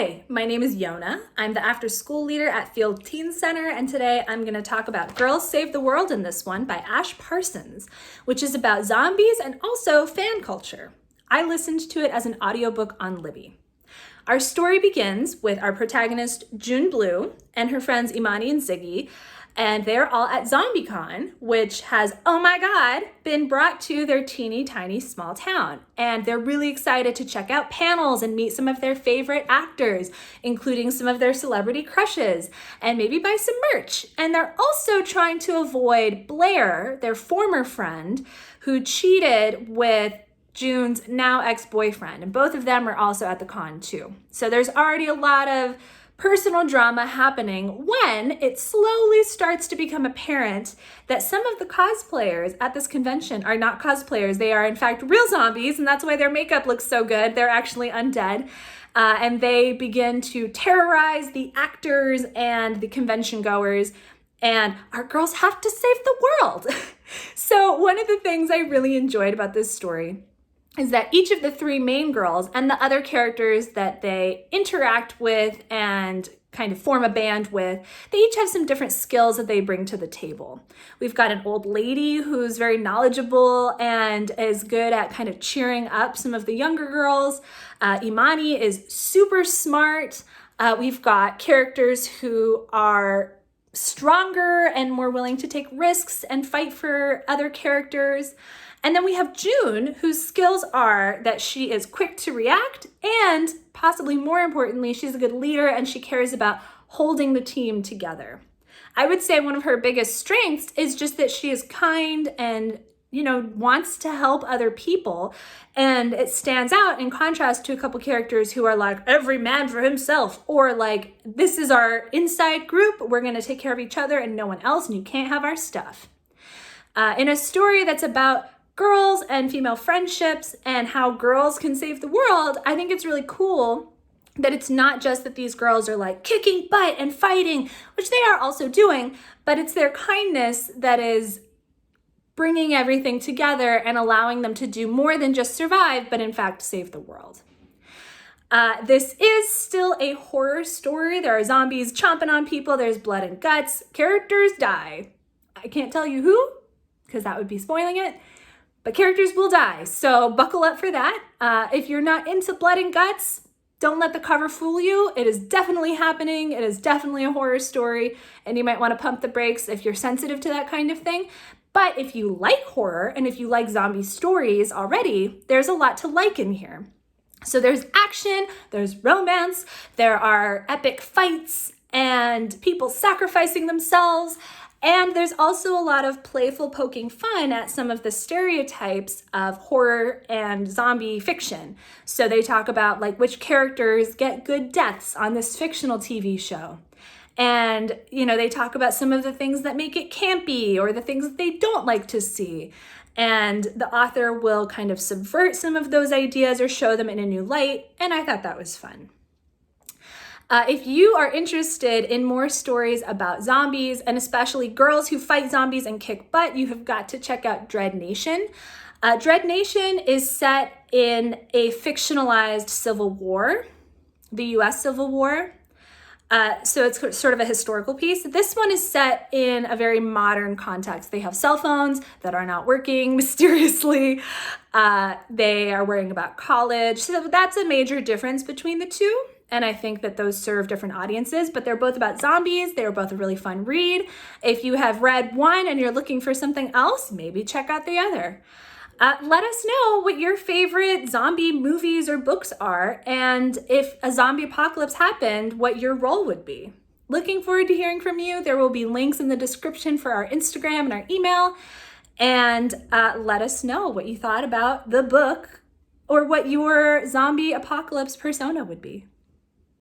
Hi, my name is Yona. I'm the after school leader at Field Teen Center, and today I'm going to talk about Girls Save the World in this one by Ash Parsons, which is about zombies and also fan culture. I listened to it as an audiobook on Libby. Our story begins with our protagonist, June Blue, and her friends Imani and Ziggy, and they're all at ZombieCon, which has, oh my God, been brought to their teeny tiny small town. And they're really excited to check out panels and meet some of their favorite actors, including some of their celebrity crushes, and maybe buy some merch. And they're also trying to avoid Blair, their former friend, who cheated with June's now ex-boyfriend. And both of them are also at the con too. So there's already a lot of personal drama happening when it slowly starts to become apparent that some of the cosplayers at this convention are not cosplayers. They are in fact real zombies, and that's why their makeup looks so good. They're actually undead. And they begin to terrorize the actors and the convention goers, and our girls have to save the world. So one of the things I really enjoyed about this story is that each of the three main girls and the other characters that they interact with and kind of form a band with, they each have some different skills that they bring to the table. We've got an old lady who's very knowledgeable and is good at kind of cheering up some of the younger girls. Imani is super smart. We've got characters who are stronger and more willing to take risks and fight for other characters. And then we have June, whose skills are that she is quick to react, and possibly more importantly, she's a good leader and she cares about holding the team together. I would say one of her biggest strengths is just that she is kind and, wants to help other people. And it stands out in contrast to a couple characters who are like, every man for himself, or like, this is our inside group, we're gonna take care of each other and no one else, and you can't have our stuff. In a story that's about girls and female friendships and how girls can save the world, I think it's really cool that it's not just that these girls are like kicking butt and fighting, which they are also doing, but it's their kindness that is bringing everything together and allowing them to do more than just survive, but in fact save the world. This is still a horror story. There are zombies chomping on people. There's blood and guts. Characters die. I can't tell you who, because that would be spoiling it. But characters will die, so buckle up for that. If you're not into blood and guts, don't let the cover fool you. It is definitely happening. It is definitely a horror story, and you might want to pump the brakes if you're sensitive to that kind of thing. But if you like horror and if you like zombie stories already, there's a lot to like in here. So there's action, there's romance, there are epic fights and people sacrificing themselves. And there's also a lot of playful poking fun at some of the stereotypes of horror and zombie fiction. So they talk about like which characters get good deaths on this fictional TV show. And, they talk about some of the things that make it campy or the things that they don't like to see. And the author will kind of subvert some of those ideas or show them in a new light. And I thought that was fun. If you are interested in more stories about zombies, and especially girls who fight zombies and kick butt, you have got to check out Dread Nation. Dread Nation is set in a fictionalized civil war, the US Civil War. So it's sort of a historical piece. This one is set in a very modern context. They have cell phones that are not working mysteriously. They are worrying about college. So that's a major difference between the two. And I think that those serve different audiences, but they're both about zombies. They are both a really fun read. If you have read one and you're looking for something else, maybe check out the other. Let us know what your favorite zombie movies or books are, and if a zombie apocalypse happened, what your role would be. Looking forward to hearing from you. There will be links in the description for our Instagram and our email, and let us know what you thought about the book or what your zombie apocalypse persona would be.